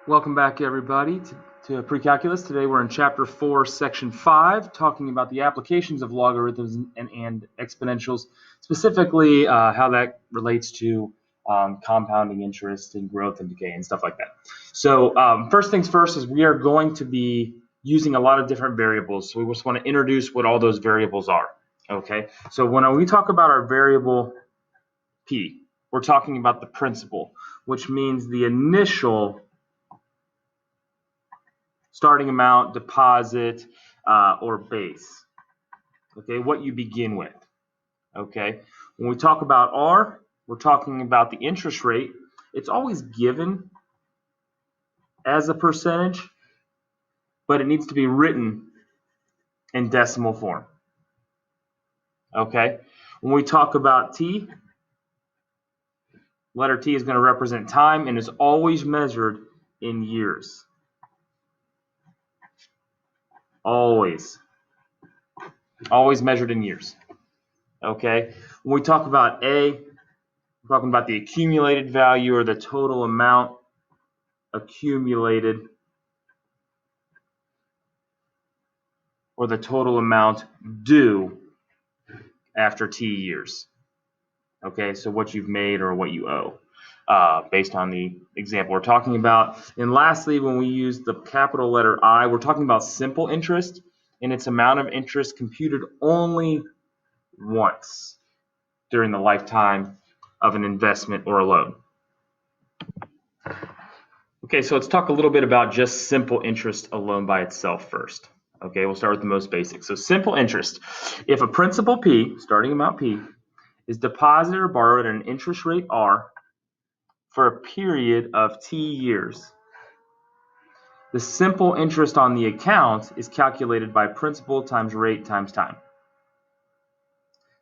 Welcome back, everybody, to Precalculus. Today we're in Chapter 4, Section 5, talking about the applications of logarithms and exponentials, specifically how that relates to compounding interest and growth and decay and stuff like that. So first things first is we are going to be using a lot of different variables. So we just want to introduce what all those variables are. Okay, so when we talk about our variable P, we're talking about the principal, which means the initial starting amount, deposit, or base. Okay, what you begin with. Okay, when we talk about R, we're talking about the interest rate. It's always given as a percentage, but it needs to be written in decimal form. Okay, when we talk about T, letter T is going to represent time and is always measured in years. Always measured in years. Okay, when we talk about A, we're talking about the accumulated value or the total amount accumulated or the total amount due after T years. Okay, so what you've made or what you owe based on the example we're talking about. And lastly, when we use the capital letter I, we're talking about simple interest, and its amount of interest computed only once during the lifetime of an investment or a loan. Okay, so let's talk a little bit about just simple interest alone by itself first. Okay, we'll start with the most basic. So simple interest. If a principal P, starting amount P, is deposited or borrowed at an interest rate R for a period of T years, the simple interest on the account is calculated by principal times rate times time.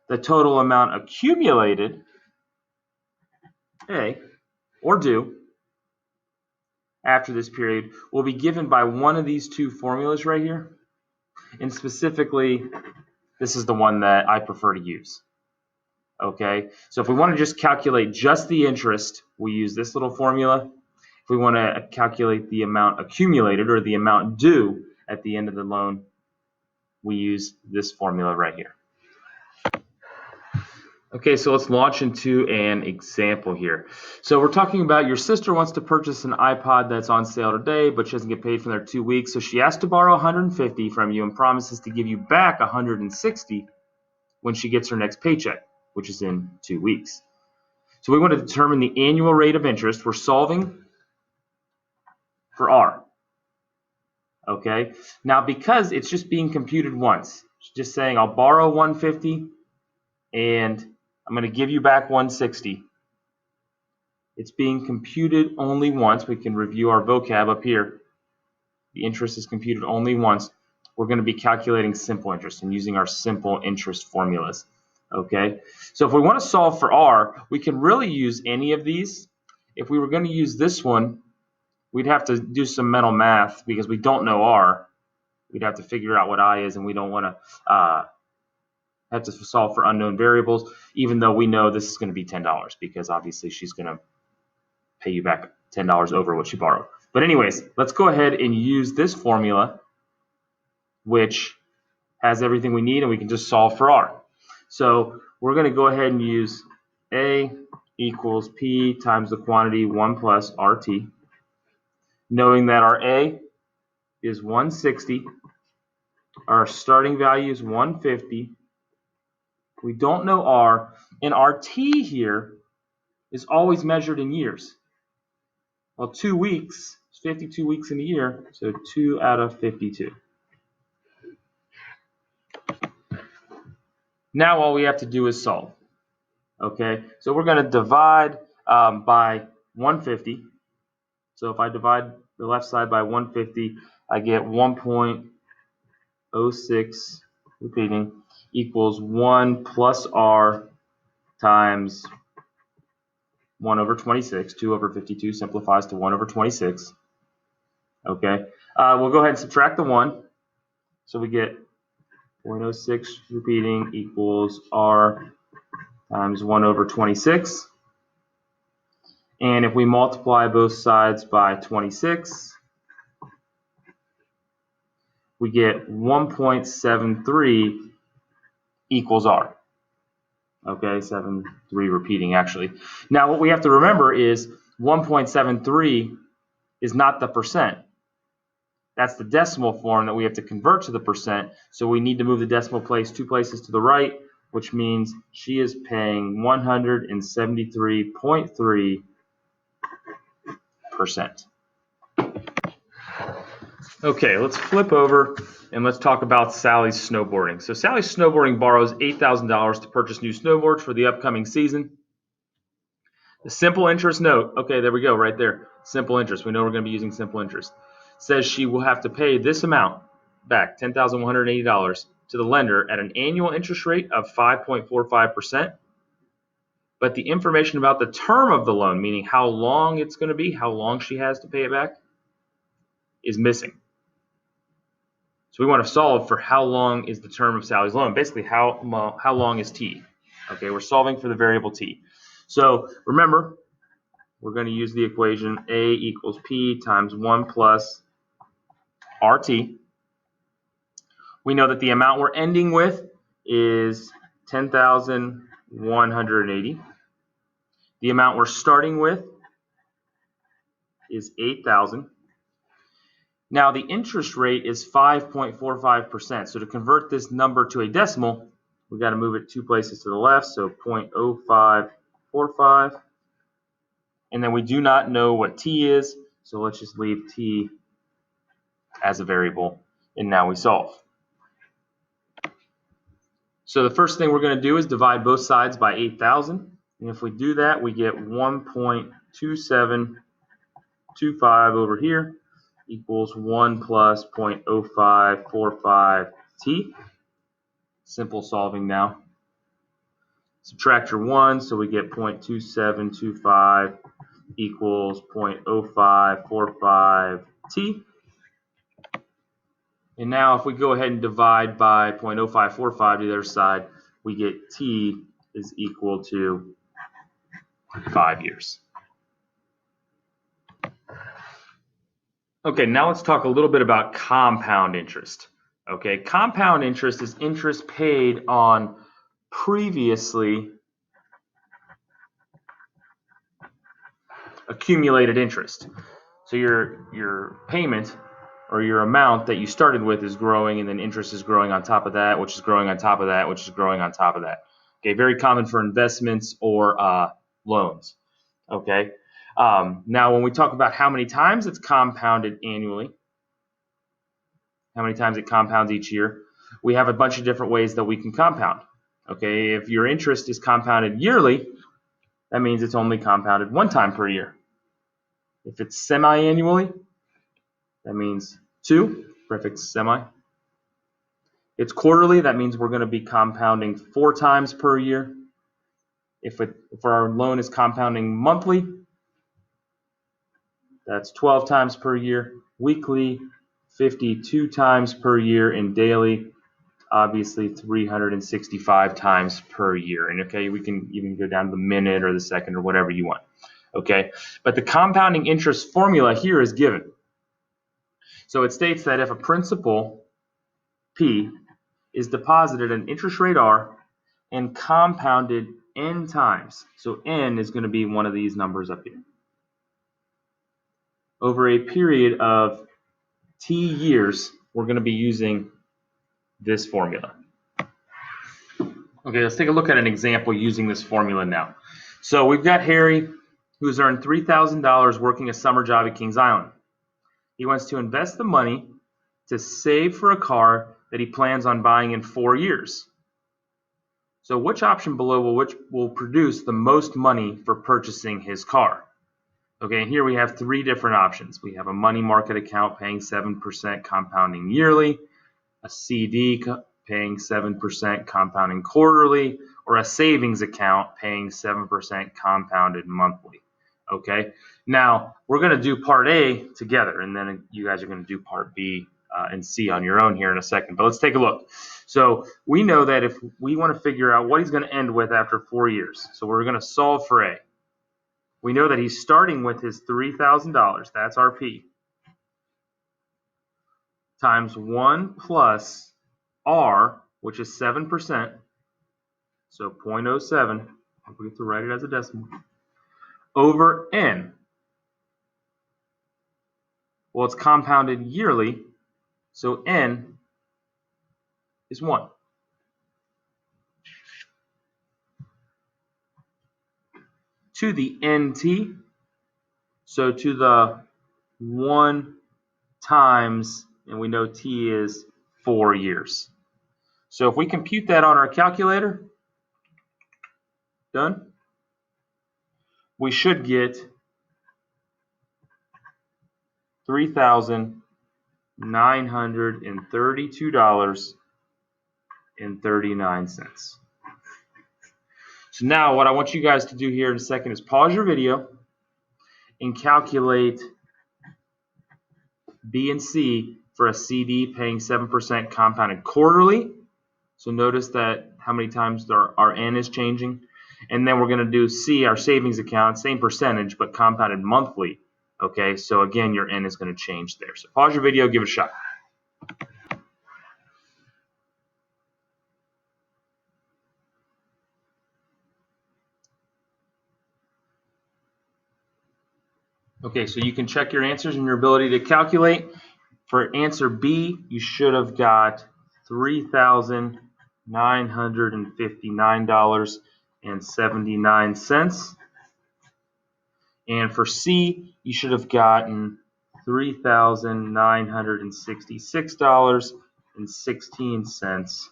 The total amount accumulated, A, or due, after this period will be given by one of these two formulas right here. And specifically, this is the one that I prefer to use. Okay, so if we want to just calculate just the interest, we use this little formula. If we want to calculate the amount accumulated or the amount due at the end of the loan, we use this formula right here. Okay, so let's launch into an example here. So we're talking about your sister wants to purchase an iPod that's on sale today, but she doesn't get paid for their 2 weeks. So she has to borrow $150 from you and promises to give you back $160 when she gets her next paycheck, which is in 2 weeks. So we want to determine the annual rate of interest. We're solving for R. Okay, now because it's just being computed once, it's just saying I'll borrow $150 and I'm going to give you back $160. It's being computed only once. We can review our vocab up here. The interest is computed only once. We're going to be calculating simple interest and using our simple interest formulas. Okay, so if we want to solve for R, we can really use any of these. If we were going to use this one, we'd have to do some mental math because we don't know R. We'd have to figure out what I is, and we don't want to have to solve for unknown variables, even though we know this is going to be $10 because obviously she's going to pay you back $10 over what she borrowed. But anyways, let's go ahead and use this formula, which has everything we need, and we can just solve for R. So we're going to go ahead and use A equals P times the quantity 1 plus RT, knowing that our A is 160, our starting value is 150, we don't know R, and our T here is always measured in years. Well, 2 weeks, 52 weeks in a year, so 2 out of 52. Now all we have to do is solve. Okay, so we're going to divide by 150. So if I divide the left side by 150, I get 1.06, repeating, equals 1 plus R times 1 over 26. 2 over 52 simplifies to 1 over 26. Okay, we'll go ahead and subtract the 1. So we get 0.06 repeating equals R times 1 over 26. And if we multiply both sides by 26, we get 1.73 equals R. Okay, 73 repeating actually. Now what we have to remember is 1.73 is not the percent. That's the decimal form that we have to convert to the percent. So we need to move the decimal place 2 places to the right, which means she is paying 173.3%. Okay, let's flip over and let's talk about Sally's snowboarding. So Sally's snowboarding borrows $8,000 to purchase new snowboards for the upcoming season. The simple interest note, okay, there we go, right there. Simple interest. We know we're going to be using simple interest. Says she will have to pay this amount back, $10,180, to the lender at an annual interest rate of 5.45%. But the information about the term of the loan, meaning how long it's going to be, how long she has to pay it back, is missing. So we want to solve for how long is the term of Sally's loan. Basically, how long is t? Okay, we're solving for the variable t. So remember, we're going to use the equation a equals p times 1 plus rt. We know that the amount we're ending with is 10,180. The amount we're starting with is 8,000. Now the interest rate is 5.45%. So to convert this number to a decimal, we've got to move it 2 places to the left, so 0.0545. And then we do not know what t is, so let's just leave t as a variable, and now we solve. So the first thing we're going to do is divide both sides by 8,000. And if we do that, we get 1.2725 over here equals 1 plus 0.0545 t. Simple solving now. Subtract your 1, so we get 0.2725 equals 0.0545 t. And now if we go ahead and divide by 0.0545 to the other side, we get t is equal to 5 years. Okay, now let's talk a little bit about compound interest. Okay, compound interest is interest paid on previously accumulated interest. So your payment or your amount that you started with is growing, and then interest is growing on top of that, which is growing on top of that, which is growing on top of that. Okay, very common for investments or loans. Okay. Now, when we talk about how many times it's compounded annually, how many times it compounds each year, we have a bunch of different ways that we can compound. Okay, if your interest is compounded yearly, that means it's only compounded 1 time per year. If it's semi-annually, that means 2, prefix semi. It's quarterly, that means we're going to be compounding 4 times per year. If our loan is compounding monthly, that's 12 times per year. Weekly, 52 times per year. And daily, obviously 365 times per year. And okay, we can even go down to the minute or the second or whatever you want. Okay, but the compounding interest formula here is given. So it states that if a principal, P, is deposited at an interest rate R and compounded n times, so n is going to be one of these numbers up here, over a period of t years, we're going to be using this formula. Okay, let's take a look at an example using this formula now. So we've got Harry, who's earned $3,000 working a summer job at Kings Island. He wants to invest the money to save for a car that he plans on buying in 4 years. So which option below will produce the most money for purchasing his car? Okay, and here we have 3 different options. We have a money market account paying 7% compounding yearly, a CD paying 7% compounding quarterly, or a savings account paying 7% compounded monthly. Okay, now we're going to do part A together, and then you guys are going to do part B and C on your own here in a second. But let's take a look. So we know that if we want to figure out what he's going to end with after 4 years, so we're going to solve for A. We know that he's starting with his $3,000. That's our P. Times 1 plus R, which is 7%. So 0.07. Don't forget to write it as a decimal. Over N. Well, it's compounded yearly, so N is 1. To the NT, so to the 1 times, and we know T is 4 years. So if we compute that on our calculator, done, we should get $3,932.39. So now what I want you guys to do here in a second is pause your video and calculate B and C for a CD paying 7% compounded quarterly. So notice that how many times our N is changing. And then we're going to do C, our savings account, same percentage, but compounded monthly. Okay, so again, your N is going to change there. So pause your video, give it a shot. Okay, so you can check your answers and your ability to calculate. For answer B, you should have got $3,959.79. And for C, you should have gotten $3,966.16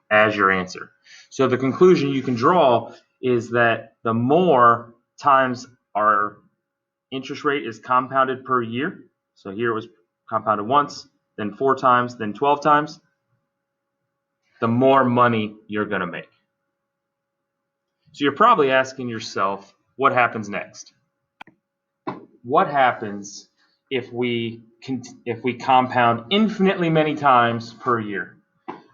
as your answer. So the conclusion you can draw is that the more times our interest rate is compounded per year, so here it was compounded once, then 4 times, then 12 times, the more money you're going to make. So you're probably asking yourself, what happens next? What happens if we compound infinitely many times per year?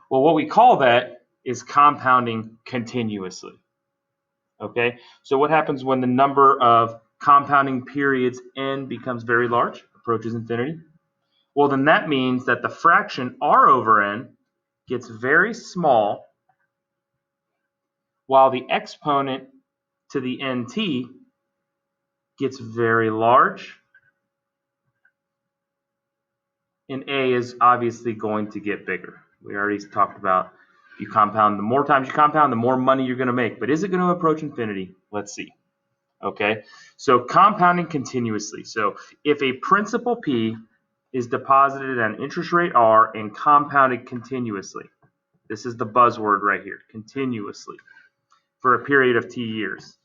Well, what we call that is compounding continuously. Okay, so what happens when the number of compounding periods n becomes very large, approaches infinity? Well, then that means that the fraction r over n gets very small, while the exponent to the nt gets very large, and a is obviously going to get bigger. We already talked about if you compound, the more times you compound, the more money you're going to make. But is it going to approach infinity? Let's see. Okay, so compounding continuously. So if a principal P is deposited at an interest rate R and compounded continuously, this is the buzzword right here, continuously, for a period of T years.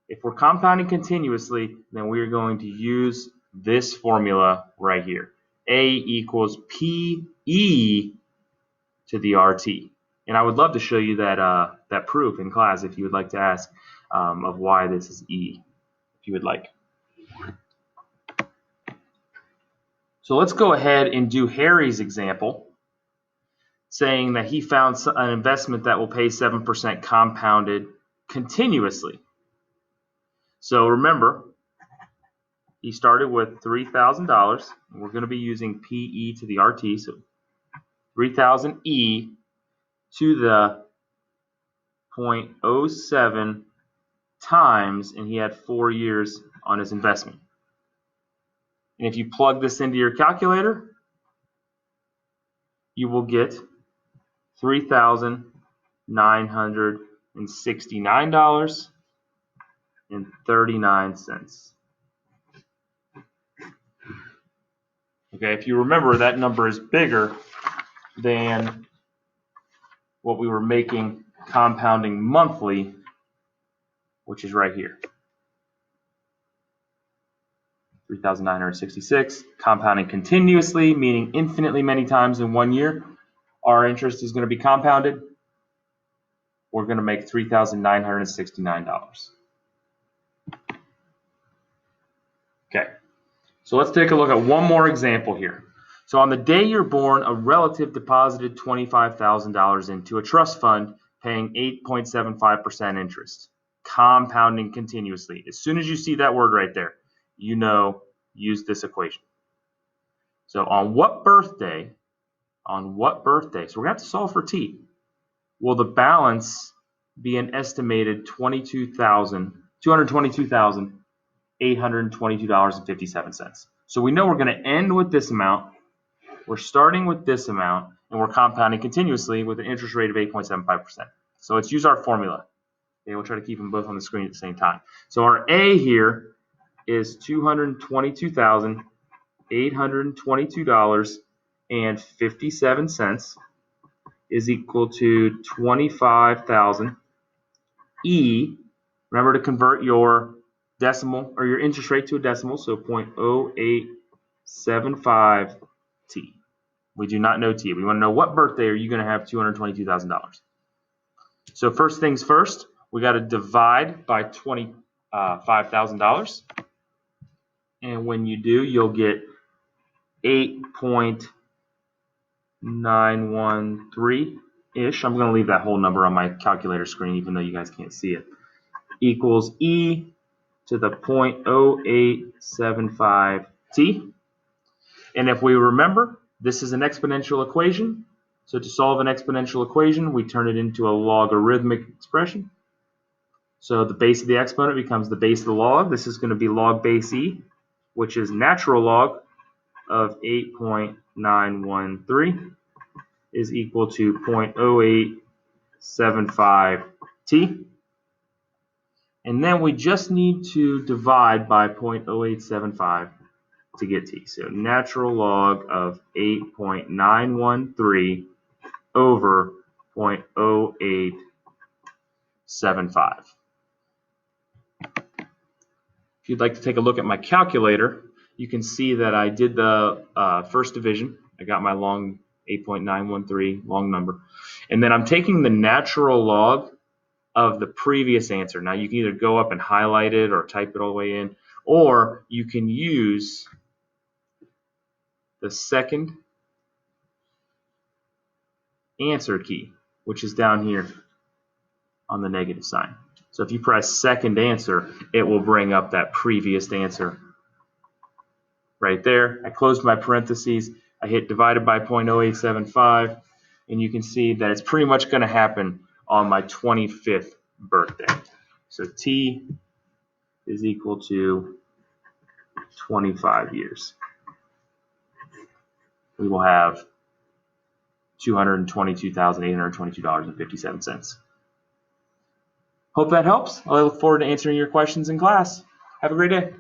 If we're compounding continuously, then we're going to use this formula right here. A equals PE to the RT. And I would love to show you that proof in class if you would like to ask of why this is E, if you would like. So let's go ahead and do Harry's example, saying that he found an investment that will pay 7% compounded continuously. So remember, he started with $3,000. We're going to be using PE to the RT, so 3,000 E to the 0.07 times, and he had 4 years on his investment. And if you plug this into your calculator, you will get $3,969.39. Okay, if you remember, that number is bigger than what we were making compounding monthly, which is right here. 3,966, compounding continuously, meaning infinitely many times in 1 year. Our interest is going to be compounded. We're going to make $3,969. Okay, so let's take a look at one more example here. So on the day you're born, a relative deposited $25,000 into a trust fund paying 8.75% interest. compounding continuously. As soon as you see that word right there, you know, use this equation. So on what birthday, so we're going to have to solve for t, will the balance be an estimated $222,822.57. So we know we're going to end with this amount, we're starting with this amount, and we're compounding continuously with an interest rate of 8.75%. So let's use our formula. Okay, we'll try to keep them both on the screen at the same time. So our A here is $222,822.57 is equal to 25,000. E, remember to convert your decimal or your interest rate to a decimal, so 0.0875 t. We do not know t. We want to know what birthday are you going to have $222,000. So first things first, we got to divide by $25,000. And when you do, you'll get 8.913-ish. I'm going to leave that whole number on my calculator screen, even though you guys can't see it. Equals e to the 0.0875 t. And if we remember, this is an exponential equation. So to solve an exponential equation, we turn it into a logarithmic expression. So the base of the exponent becomes the base of the log. This is going to be log base e, which is natural log of 8.913 is equal to 0.0875 t. And then we just need to divide by 0.0875 to get t. So natural log of 8.913 over 0.0875. If you'd like to take a look at my calculator, you can see that I did the first division. I got my long 8.913 long number. And then I'm taking the natural log of the previous answer. Now you can either go up and highlight it or type it all the way in, or you can use the second answer key, which is down here on the negative sign. So if you press second answer, it will bring up that previous answer right there. I closed my parentheses. I hit divided by 0.0875, and you can see that it's pretty much going to happen on my 25th birthday. So t is equal to 25 years. We will have $222,822.57. Hope that helps. I look forward to answering your questions in class. Have a great day.